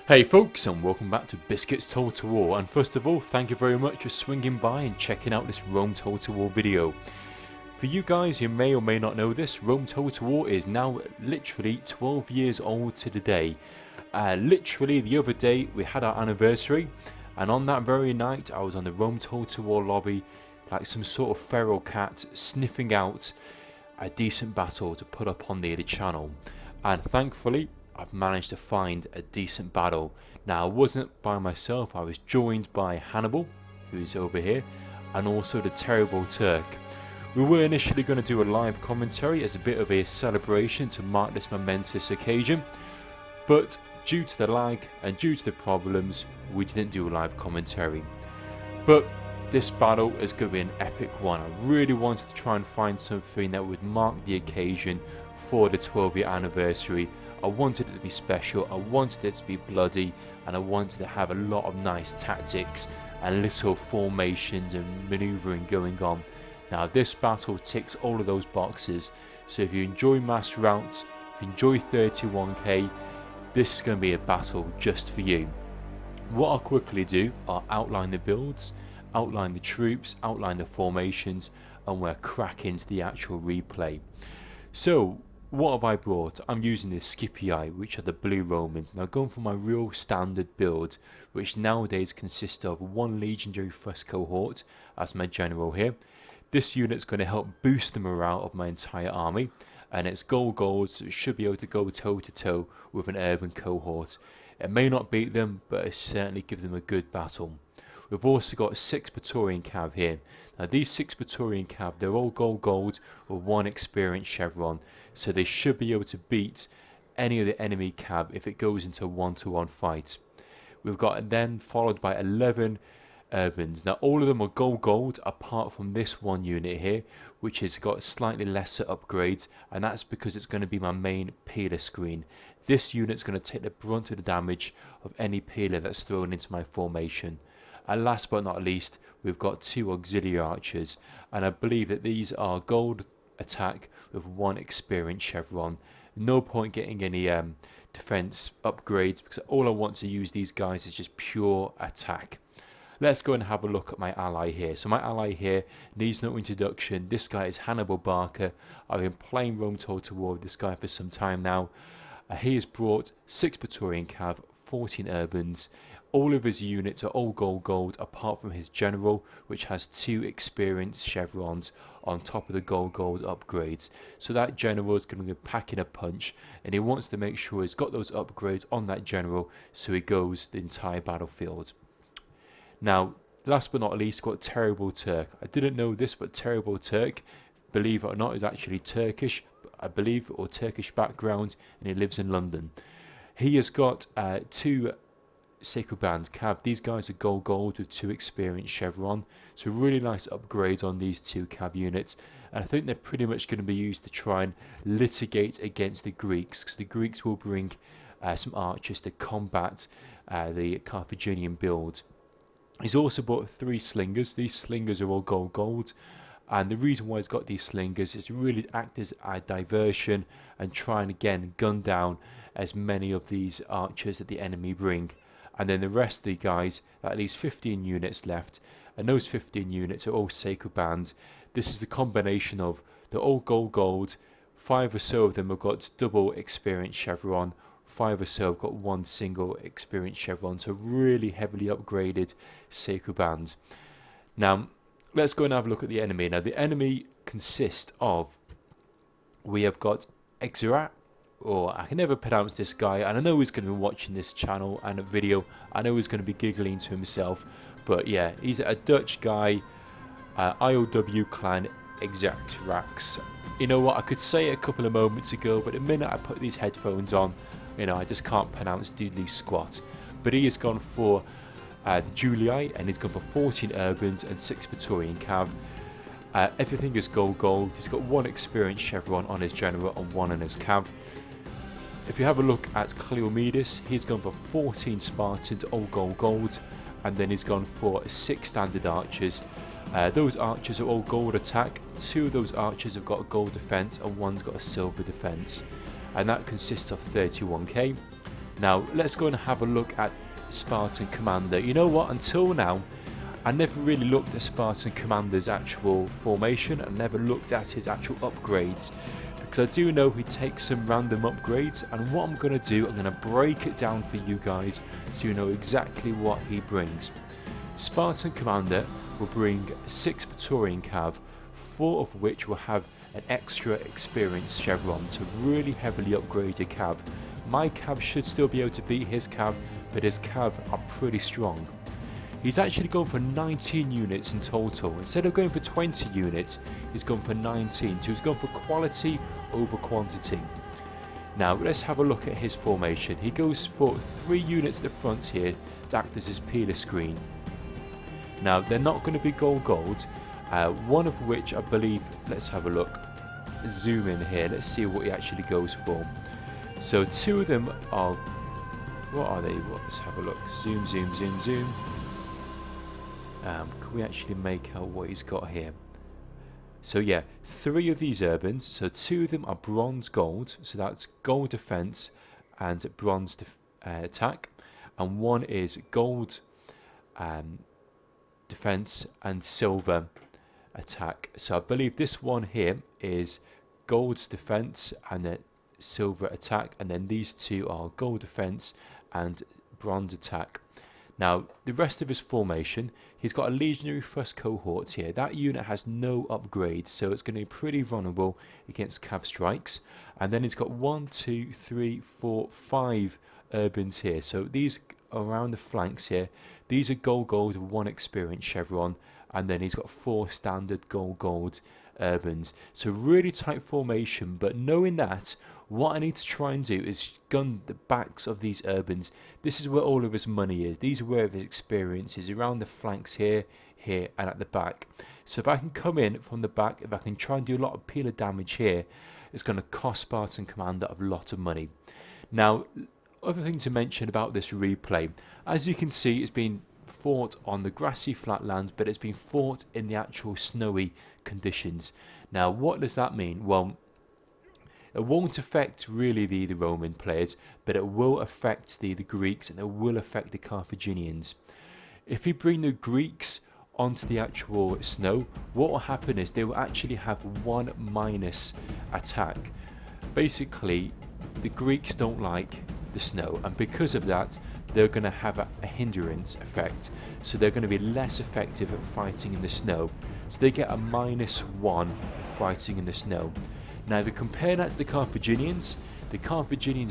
Hey folks, and welcome back to Biscuits Total War. And first of all, thank you very much for swinging by and checking out this Rome Total War video. For you guys who may or may not know this, Rome Total War is now literally 12 years old to the day. Literally the other day we had our anniversary, and on that very night I was on the Rome Total War lobby like some sort of feral cat, sniffing out a decent battle to put up on the channel. And thankfully I've managed to find a decent battle. Now I wasn't by myself, I was joined by Hannibal, who's over here, and also the terrible Turk. We were initially going to do a live commentary as a bit of a celebration to mark this momentous occasion, but due to the lag and due to the problems, we didn't do a live commentary. But this battle is going to be an epic one. I really wanted to try and find something that would mark the occasion for the 12-year anniversary. I wanted it to be special, I wanted it to be bloody, and I wanted to have a lot of nice tactics and little formations and manoeuvring going on. Now this battle ticks all of those boxes, so if you enjoy mass routes, if you enjoy 31k, this is going to be a battle just for you. What I'll quickly do are outline the builds, outline the troops, outline the formations, and we'll crack into the actual replay. So what have I brought? I'm using the Scipii, which are the blue Romans. Now going for my real standard build, which nowadays consists of one legendary first cohort as my general here. This unit's going to help boost the morale of my entire army, and it's gold, so it should be able to go toe to toe with an urban cohort. It may not beat them, but it certainly give them a good battle. We've also got 6 Pretorian cav here. Now these 6 Pretorian cav, they're all gold with 1 experience chevron, so they should be able to beat any of the enemy cav if it goes into a 1-to-1 fight. We've got then followed by 11 urbans. Now all of them are gold apart from this one unit here, which has got slightly lesser upgrades, and that's because it's going to be my main peeler screen. This unit's going to take the brunt of the damage of any peeler that's thrown into my formation. And last but not least, we've got 2 auxiliary archers, and I believe that these are gold attack with 1 experience chevron. No point getting any defense upgrades, because all I want to use these guys is just pure attack. Let's go and have a look at my ally here. So my ally here needs no introduction. This guy is Hannibal Barker. I've been playing Rome Total War with this guy for some time now. He has brought 6 Pretorian cav, 14 urbans. All of his units are all gold apart from his general, which has 2 experience chevrons on top of the gold upgrades. So that general is going to be packing a punch, and he wants to make sure he's got those upgrades on that general so he goes the entire battlefield. Now last but not least, got terrible Turk. I didn't know this, but terrible Turk, believe it or not, is actually Turkish, I believe, or Turkish background, and he lives in London. He has got 2 Sacred Bands cav. These guys are gold with 2 experience chevron, so really nice upgrades on these 2 cav units, and I think they're pretty much going to be used to try and litigate against the Greeks, because the Greeks will bring some archers to combat the Carthaginian build. He's also bought 3 slingers. These slingers are all gold, and the reason why he's got these slingers is to really act as a diversion and try and again gun down as many of these archers that the enemy bring. And then the rest of the guys, at least 15 units left, and those 15 units are all Sacred Band. This is a combination of they're all gold, 5 or so of them have got double experience chevron, 5 or so have got 1 single experience chevron, so really heavily upgraded Sacred Band. Now let's go and have a look at the enemy. Now the enemy consists of, we have got EsraX, or I can never pronounce this guy, and I know he's going to be watching this channel and a video. I know he's going to be giggling to himself, but yeah, he's a Dutch guy, IOW clan EsraX. You know what, I could say it a couple of moments ago, but the minute I put these headphones on, you know, I just can't pronounce doodly squat. But he has gone for the Julii, and he's gone for 14 urbans and 6 Pretorian cav. Everything is gold. He's got 1 experience chevron on his general and 1 on his cav. If you have a look at GREEK-KLEOMENIS, he's gone for 14 Spartans, all gold, and then he's gone for 6 standard archers. Those archers are all gold attack. 2 of those archers have got a gold defense and 1's got a silver defense, and that consists of 31k. Now let's go and have a look at Spartan Commander. You know what, until now I never really looked at Spartan Commander's actual formation. I never looked at his actual upgrades, because I do know he takes some random upgrades, and what I'm going to do, I'm going to break it down for you guys so you know exactly what he brings. Spartan Commander will bring 6 Pretorian cav, 4 of which will have an extra experience chevron to really heavily upgrade your cav. My cav should still be able to beat his cav, but his cav are pretty strong. He's actually gone for 19 units in total. Instead of going for 20 units, he's gone for 19. So he's gone for quality over quantity. Now let's have a look at his formation. He goes for 3 units at the front here to act as his peeler screen. Now they're not going to be gold, one of which I believe, let's have a look, zoom in here, let's see what he actually goes for. So 2 of them are, what are they? Let's have a look, zoom. Can we actually make out what he's got here? So yeah, 3 of these urbans, so 2 of them are bronze gold, so that's gold defense and bronze attack, and 1 is gold defense and silver attack. So I believe this one here is gold's defense and then silver attack, and then these 2 are gold defense and bronze attack. Now the rest of his formation, he's got a legionary first cohort here. That unit has no upgrades, so it's going to be pretty vulnerable against cav strikes. And then he's got 1, 2, 3, 4, 5 urbans here. So these around the flanks here, these are gold with 1 experience chevron, and then he's got 4 standard gold urbans. So really tight formation, but knowing that, what I need to try and do is gun the backs of these urbans. This is where all of his money is. These are where his experience is, around the flanks here, and at the back. So if I can come in from the back, if I can try and do a lot of peeler damage here, it's going to cost Spartan Commander a lot of money. Now, other thing to mention about this replay, as you can see, it's been fought on the grassy flatlands, but it's been fought in the actual snowy conditions. Now, what does that mean? Well, it won't affect really the Roman players, but it will affect the Greeks, and it will affect the Carthaginians. If we bring the Greeks onto the actual snow, what will happen is they will actually have 1 minus attack. Basically, the Greeks don't like the snow, and because of that, they're going to have a hindrance effect. So they're going to be less effective at fighting in the snow. So they get a -1 fighting in the snow. Now, if you compare that to the Carthaginians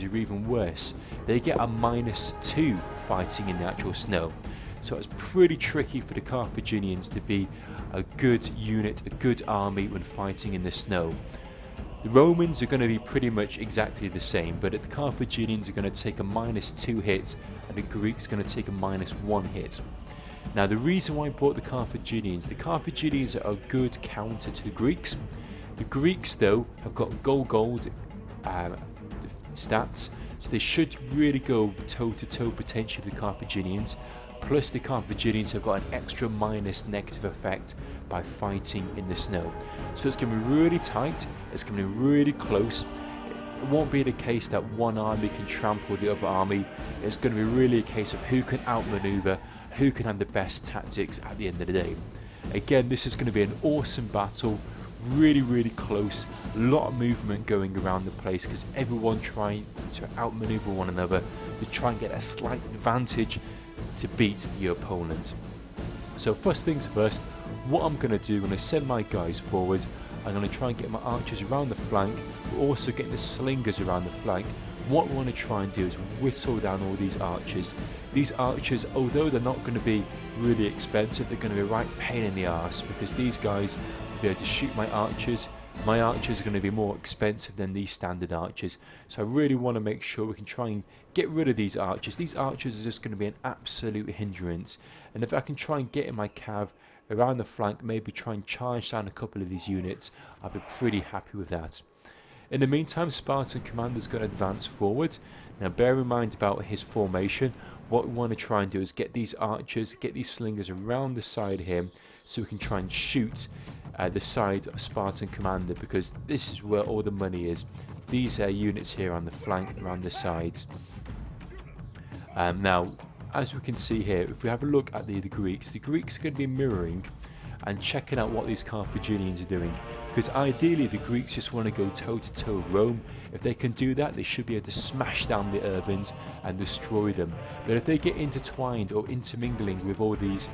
are even worse. They get a -2 fighting in the actual snow. So it's pretty tricky for the Carthaginians to be a good unit, a good army when fighting in the snow. The Romans are going to be pretty much exactly the same, but the Carthaginians are going to take a -2 hit, and the Greeks are going to take a -1 hit. Now, the reason why I brought the Carthaginians are a good counter to the Greeks. The Greeks, though, have got gold stats, so they should really go toe-to-toe potentially with the Carthaginians. Plus, the Carthaginians have got an extra negative effect by fighting in the snow. So it's going to be really tight, it's going to be really close. It won't be the case that one army can trample the other army. It's going to be really a case of who can outmaneuver, who can have the best tactics at the end of the day. Again, this is going to be an awesome battle. Really close, a lot of movement going around the place because everyone trying to outmaneuver one another to try and get a slight advantage to beat the opponent. So first things first, what I'm going to do when I send my guys forward, I'm going to try and get my archers around the flank, but also getting the slingers around the flank. What we want to try and do is whittle down all these archers. These archers, although they're not going to be really expensive, they're going to be a right pain in the arse because these guys be able to shoot my archers. My archers are going to be more expensive than these standard archers, so I really want to make sure we can try and get rid of these archers. These archers are just going to be an absolute hindrance, and if I can try and get in my cav around the flank, maybe try and charge down a couple of these units, I'll be pretty happy with that. In the meantime, Spartan Commander's going to advance forward. Now bear in mind about his formation, what we want to try and do is get these archers, get these slingers around the side here, so we can try and shoot the side of Spartan Commander, because this is where all the money is. These units here on the flank, around the sides. Now, as we can see here, if we have a look at the Greeks are going to be mirroring and checking out what these Carthaginians are doing, because ideally the Greeks just want to go toe-to-toe with Rome. If they can do that, they should be able to smash down the Urbans and destroy them. But if they get intertwined or intermingling with all these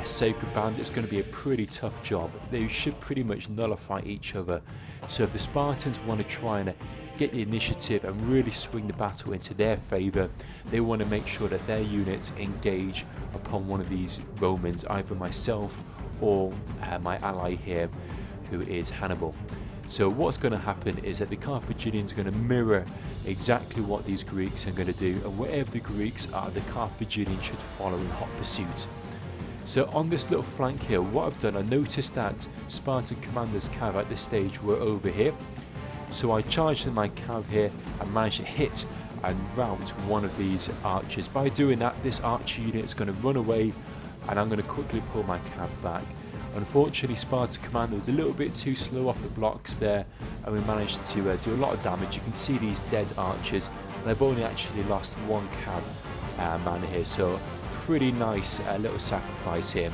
sacred bands, it's going to be a pretty tough job. They should pretty much nullify each other. So if the Spartans want to try and get the initiative and really swing the battle into their favour, they want to make sure that their units engage upon one of these Romans, either myself or my ally here, who is Hannibal. So what's going to happen is that the Carthaginians are going to mirror exactly what these Greeks are going to do, and wherever the Greeks are, the Carthaginians should follow in hot pursuit. So on this little flank here, what I've done, I noticed that Spartan commanders' cav at this stage were over here. So I charged in my cav here and managed to hit and rout one of these archers. By doing that, this archer unit is going to run away, and I'm going to quickly pull my cav back. Unfortunately, Spartan commander was a little bit too slow off the blocks there, and we managed to do a lot of damage. You can see these dead archers, and I've only actually lost one cav man here, so pretty nice little sacrifice here.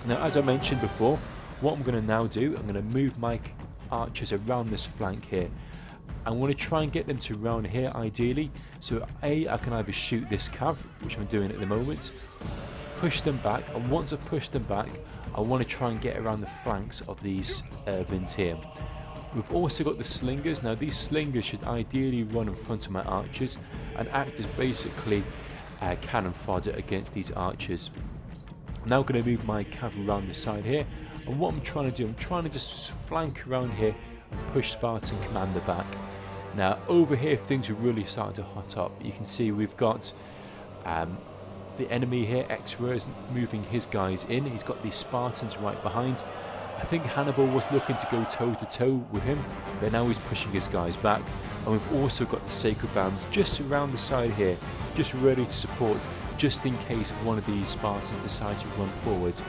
Now, as I mentioned before, what I'm going to now do, I'm going to move my archers around this flank here. I want to try and get them to round here ideally, so I can either shoot this cav, which I'm doing at the moment, push them back, and once I've pushed them back, I want to try and get around the flanks of these Urbans here. We've also got the slingers. Now these slingers should ideally run in front of my archers and act as basically cannon fodder against these archers. I'm now going to move my cav around the side here, and what I'm trying to do, I'm trying to just flank around here and push Spartan commander back. Now over here things are really starting to hot up. You can see we've got the enemy here, EsraX, is moving his guys in. He's got these Spartans right behind. I think Hannibal was looking to go toe-to-toe with him, but now he's pushing his guys back. And we've also got the sacred bands just around the side here, just ready to support, just in case one of these Spartans decides to run forward.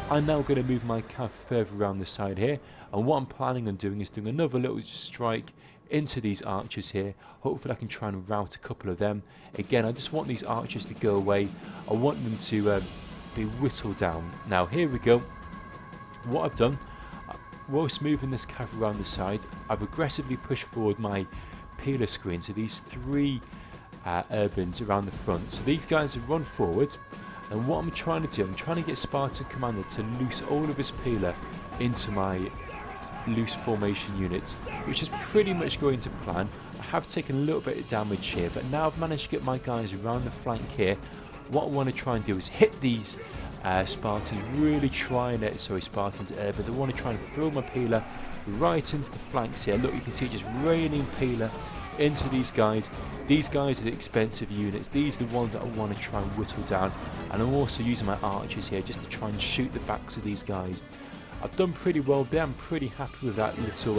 I'm now going to move my cav further around the side here, and what I'm planning on doing is doing another little strike into these archers here. Hopefully I can try and rout a couple of them. Again, I just want these archers to go away. I want them to be whittled down. Now here we go. What I've done, whilst moving this cav around the side, I've aggressively pushed forward my peeler screen, so these three Urbans around the front. So these guys have run forward, and what I'm trying to do, I'm trying to get Spartan commander to loose all of his peeler into my loose formation units, which is pretty much going to plan. I have taken a little bit of damage here, but now I've managed to get my guys around the flank here. What I want to try and do is hit these Spartans, really trying it, Spartans Urbans. I want to try and throw my peeler right into the flanks here. Look, you can see just raining peeler into these guys. These guys are the expensive units. These are the ones that I want to try and whittle down, and I'm also using my archers here just to try and shoot the backs of these guys. I've done pretty well there. I'm pretty happy with that little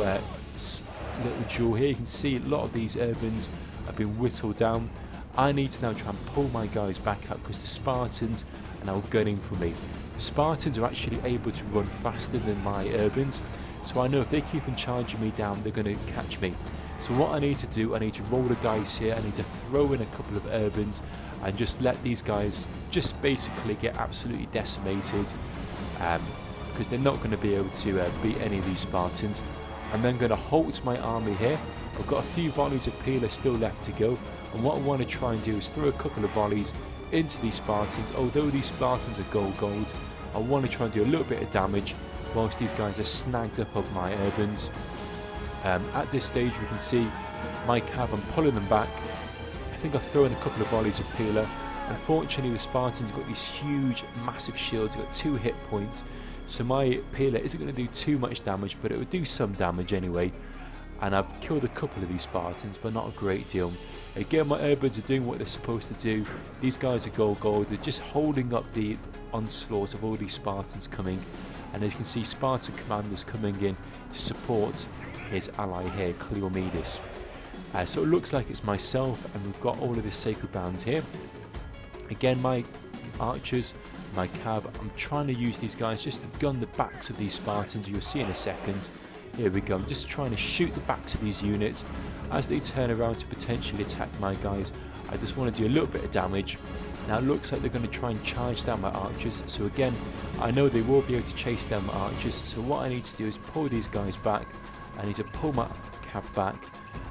duel here. You can see a lot of these Urbans have been whittled down. I need to now try and pull my guys back up because the Spartans are now gunning for me. The Spartans are actually able to run faster than my Urbans, so I know if they keep on charging me down, they're going to catch me. So what I need to do, I need to roll the dice here. I need to throw in a couple of Urbans and just let these guys just basically get absolutely decimated, because they're not going to be able to beat any of these Spartans. I'm then going to halt my army here. I've got a few volleys of peeler still left to go, and what I want to try and do is throw a couple of volleys into these Spartans. Although these Spartans are gold, I want to try and do a little bit of damage whilst these guys are snagged up of my Urbans. At this stage we can see my cav, I'm pulling them back. I think I've thrown a couple of volleys of peeler. Unfortunately the Spartans have got these huge massive shields, they've got 2 hit points, so my peeler isn't going to do too much damage, but it would do some damage anyway. And I've killed a couple of these Spartans, but not a great deal. Again, my Urbans are doing what they're supposed to do. These guys are gold, they're just holding up the onslaught of all these Spartans coming. And as you can see, Spartan commanders coming in to support his ally here, Kleomenis. So it looks like it's myself, and we've got all of the sacred bands here. Again, my archers, my cav, I'm trying to use these guys just to gun the backs of these Spartans. You'll see in a second. Here we go. I'm just trying to shoot the backs of these units as they turn around to potentially attack my guys. I just want to do a little bit of damage. Now it looks like they're going to try and charge down my archers, so again, I know they will be able to chase down my archers, so what I need to do is pull these guys back. I need to pull my cav back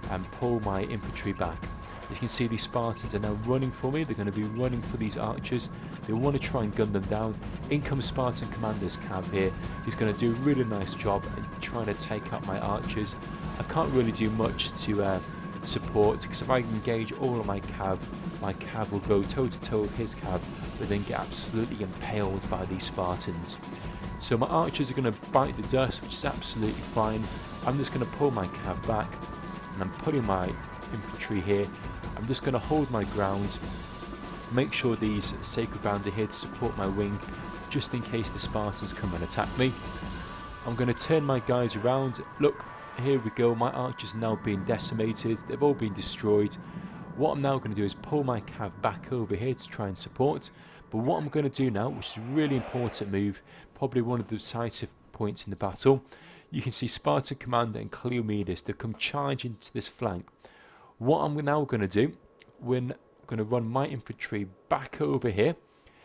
and pull my infantry back. As you can see, these Spartans are now running for me. They're going to be running for these archers. They want to try and gun them down. In comes Spartan commander's cav here. He's going to do a really nice job in trying to take out my archers. I can't really do much to support, because if I engage all of my cav will go toe to toe with his cav, but then get absolutely impaled by these Spartans. So my archers are going to bite the dust, which is absolutely fine. I'm just going to pull my cav back, and I'm putting my infantry here. I'm just going to hold my ground, make sure these sacred bands are here to support my wing, just in case the Spartans come and attack me. I'm going to turn my guys around. Look, here we go, my archers are now being decimated, they've all been destroyed. What I'm now going to do is pull my cav back over here to try and support. But what I'm going to do now, which is a really important move, probably one of the decisive points in the battle, you can see Spartan commander and Kleomenis, they've come charging to this flank. What I'm now going to do, we're going to run my infantry back over here,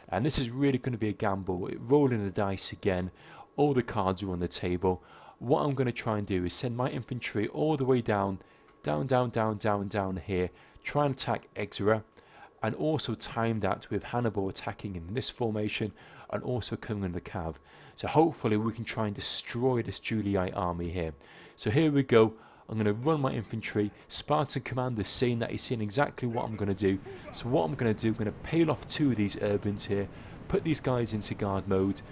and this is really going to be a gamble, rolling the dice again, all the cards are on the table. What I'm going to try and do is send my infantry all the way down here, try and attack Exra, and also time that with Hannibal attacking in this formation and also coming in the cav. So hopefully we can try and destroy this Julii army here. So here we go. I'm going to run my infantry. Spartan commander seeing that, he's seeing exactly what I'm going to do. So what I'm going to do, I'm going to peel off 2 of these urbans here, put these guys into guard mode,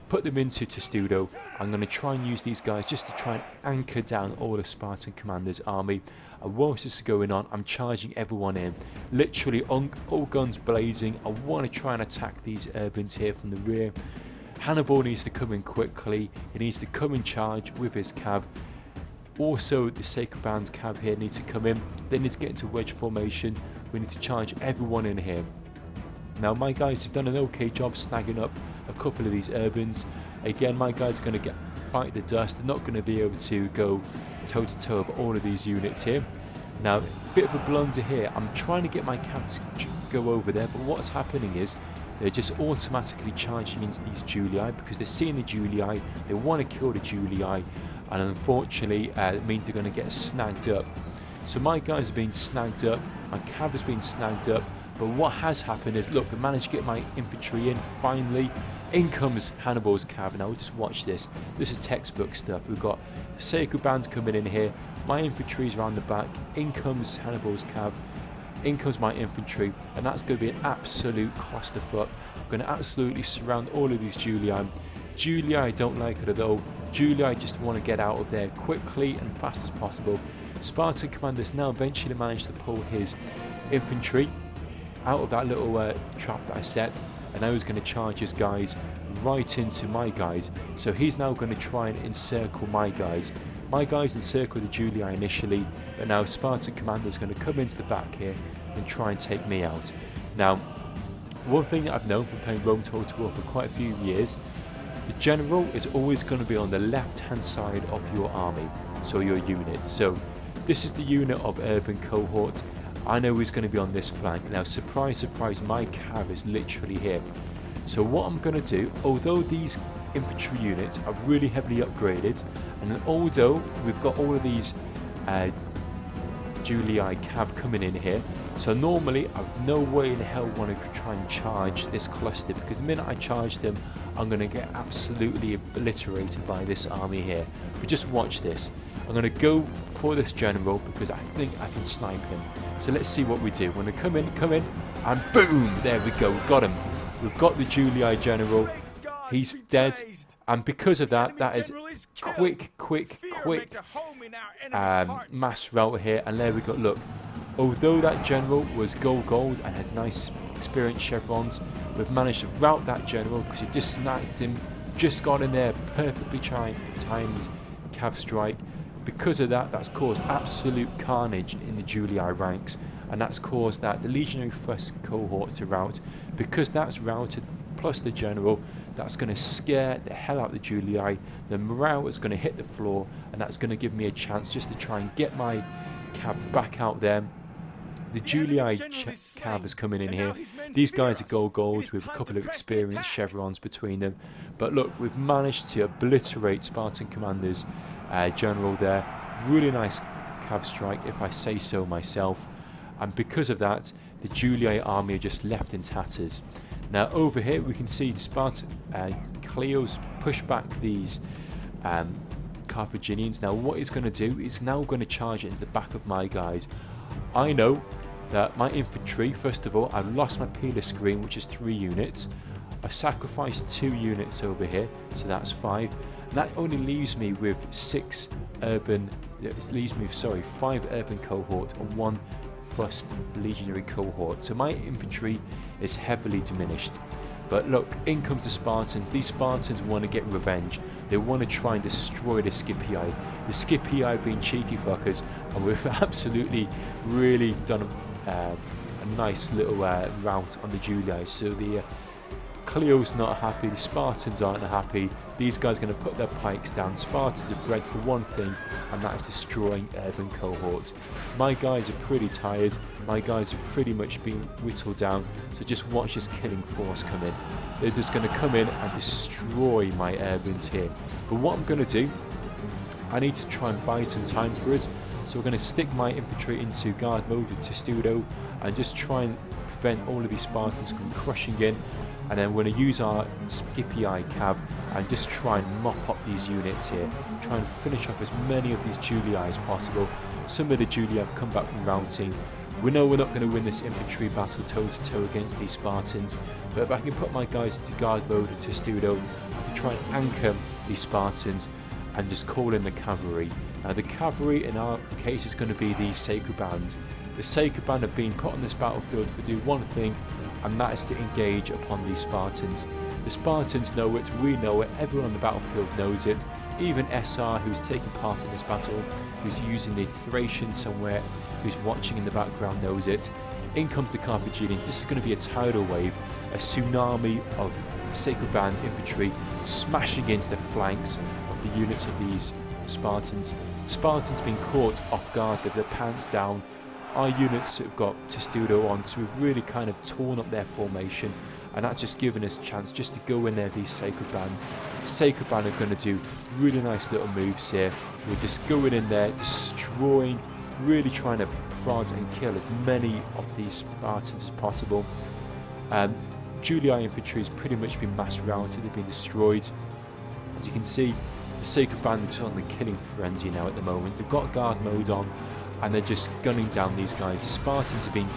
put them into Testudo. I'm going to try and use these guys just to try and anchor down all of Spartan commander's army. And whilst this is going on, I'm charging everyone in. Literally all guns blazing. I want to try and attack these urbans here from the rear. Hannibal needs to come in quickly. He needs to come in charge with his cav. Also, the Sacred Band's cav here needs to come in. They need to get into wedge formation. We need to charge everyone in here. Now, my guys have done an okay job snagging up a couple of these urbans. Again, my guys are going to bite the dust. They're not going to be able to go toe to toe with all of these units here. Now, a bit of a blunder here. I'm trying to get my cav to go over there, but what's happening is they're just automatically charging into these Julii because they're seeing the Julii. They want to kill the Julii. And unfortunately, it means they're going to get snagged up. So my guys are being snagged up, my cav has been snagged up, but what has happened is, look, I managed to get my infantry in, finally. In comes Hannibal's cav. Now, we'll just watch this. This is textbook stuff. We've got Sacred Bands coming in here, my infantry's around the back, in comes Hannibal's cav, in comes my infantry, and that's going to be an absolute clusterfuck. We're going to absolutely surround all of these Julii. Julii don't like it at all. Julii just want to get out of there quickly and fast as possible. Spartan commander's now eventually managed to pull his infantry out of that little trap that I set, and now he's going to charge his guys right into my guys. So he's now going to try and encircle my guys. My guys encircled the Julii initially, but now Spartan commander's going to come into the back here and try and take me out. Now, one thing that I've known from playing Rome Total War for quite a few years, the general is always going to be on the left hand side of your army, so your unit. So this is the unit of urban cohort. I know he's going to be on this flank. Now, surprise, surprise, my cav is literally here. So what I'm going to do, although these infantry units are really heavily upgraded, and although we've got all of these Julii cav coming in here, so normally I've no way in hell want to try and charge this cluster, because the minute I charge them, I'm going to get absolutely obliterated by this army here. But just watch this. I'm going to go for this general because I think I can snipe him. So let's see what we do. When they come in, and boom! There we go, got him. We've got the Julii general. He's dead. And because of that, that is quick mass rout here. And there we go, look. Although that general was gold and had nice experience chevrons, we've managed to rout that general because he just snagged him, just got in there, perfectly timed cav strike. Because of that, that's caused absolute carnage in the Julii ranks, and that's caused that the legionary first cohort to rout. Because that's routed, plus the general, that's going to scare the hell out of the Julii. The morale is going to hit the floor, and that's going to give me a chance just to try and get my cav back out there The Julii cav is coming in here. These guys are gold with a couple of experienced chevrons between them. But look, we've managed to obliterate Spartan commander's general there. Really nice cav strike, if I say so myself. And because of that, the Julii army are just left in tatters. Now over here we can see Spartan Cleo's push back these Carthaginians. Now what he's going to do is now going to charge it into the back of my guys. I know that my infantry, first of all, I've lost my peeler screen, which is 3 units. I've sacrificed 2 units over here, so that's 5. And that only leaves me with 5 urban cohort and 1 first legionary cohort. So my infantry is heavily diminished. But look, in comes the Spartans. These Spartans want to get revenge. They want to try and destroy the Scipii. The Scipii have been cheeky fuckers, and we've absolutely really done a nice little rout on the Julii. So the Cleo's not happy, the Spartans aren't happy. These guys are going to put their pikes down. Spartans are bred for one thing, and that is destroying urban cohorts. My guys are pretty tired. My guys have pretty much been whittled down. So just watch this killing force come in. They're just going to come in and destroy my urbans here. But what I'm going to do, I need to try and buy some time for it. So we're going to stick my infantry into guard mode with Testudo and just try and prevent all of these Spartans from crushing in. And then we're going to use our Scipii cav and just try and mop up these units here. Try and finish off as many of these Julii as possible. Some of the Julii have come back from routing. We know we're not going to win this infantry battle toe-to-toe against these Spartans. But if I can put my guys into guard mode and Testudo, I can try and anchor these Spartans and just call in the cavalry. Now the cavalry in our case is going to be the Sacred Band. The Sacred Band have been put on this battlefield to do one thing, and that is to engage upon these Spartans. The Spartans know it, we know it, everyone on the battlefield knows it. Even SR, who's taking part in this battle, who's using the Thracian somewhere, who's watching in the background, knows it. In comes the Carthaginians. This is going to be a tidal wave, a tsunami of Sacred Band infantry smashing into the flanks of the units of these Spartans. Spartans being caught off guard with their pants down. Our units have got Testudo on, so we've really kind of torn up their formation, and that's just given us a chance just to go in there, these Sacred Band. Sacred Band are going to do really nice little moves here. We're just going in there, destroying, really trying to prod and kill as many of these Spartans as possible. Julii infantry has pretty much been mass routed, they've been destroyed. As you can see, the Sacred Band are just on the killing frenzy now at the moment. They've got guard mode on, and they're just gunning down these guys. The Spartans have been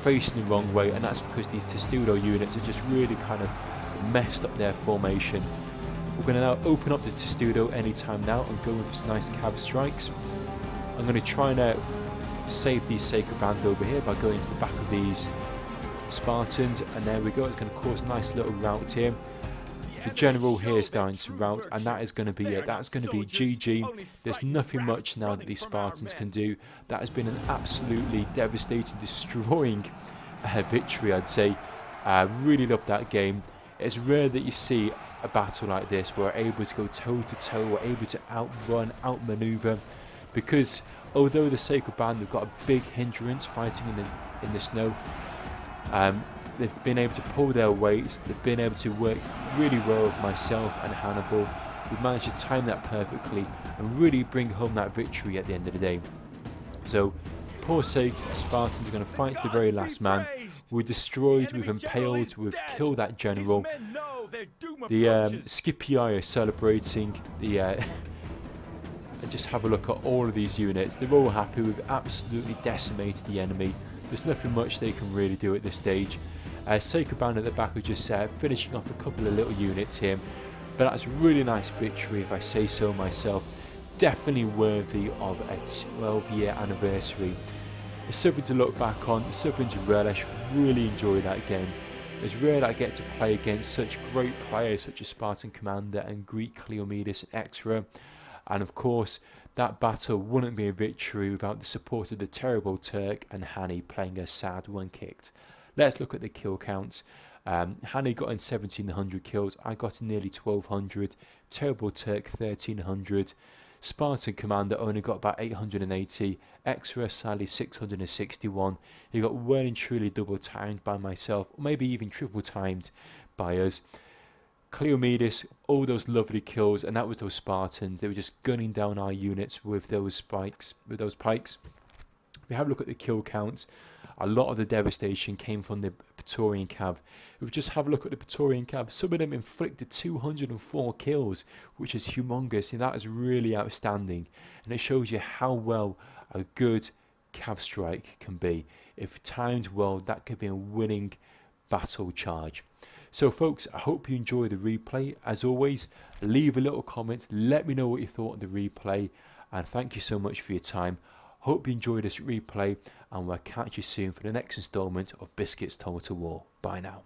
facing the wrong way, and that's because these Testudo units are just really kind of messed up their formation. We're going to now open up the Testudo anytime now and go with this nice cav strikes. I'm going to try and save these Sacred Band over here by going to the back of these Spartans, and there we go. It's going to cause a nice little rout here. The general here is starting to rout, and that is going to be it. That's going to be GG. There's nothing much now that these Spartans can do. That has been an absolutely devastating, destroying victory, I'd say. I really love that game. It's rare that you see a battle like this where we're able to go toe-to-toe, we're able to outrun, outmaneuver, because although the Sacred Band have got a big hindrance fighting in the snow, they've been able to pull their weight, they've been able to work really well with myself and Hannibal. We've managed to time that perfectly and really bring home that victory at the end of the day. So, poor sake, Spartans are going to fight to the very last man. We're destroyed, we've impaled, we've killed that general. The Scipii are celebrating. Just have a look at all of these units. They're all happy. We've absolutely decimated the enemy. There's nothing much they can really do at this stage. Sacred Band at the back are just finishing off a couple of little units here. But that's a really nice victory, if I say so myself. Definitely worthy of a 12-year anniversary. It's something to look back on, something to relish. Really enjoy that game. It's rare that I get to play against such great players such as Spartan Commander and GREEK-KLEOMENIS and EsraX. And of course, that battle wouldn't be a victory without the support of the terrible Turk and Hani playing a sad one kicked. Let's look at the kill counts. Hani got in 1700 kills, I got in nearly 1200. Terrible Turk 1300. Spartan commander only got about 880, EsraX sadly 661. He got well and truly double timed by myself, or maybe even triple timed by us. Kleomenis, all those lovely kills, and that was those Spartans. They were just gunning down our units with those pikes. We have a look at the kill counts. A lot of the devastation came from the Pretorian cav. If we just have a look at the Pretorian cav, some of them inflicted 204 kills, which is humongous, and that is really outstanding. And it shows you how well a good cav strike can be. If timed well, that could be a winning battle charge. So folks, I hope you enjoy the replay. As always, leave a little comment, let me know what you thought of the replay, and thank you so much for your time. Hope you enjoyed this replay, and we'll catch you soon for the next installment of Biscuits Total War. Bye now.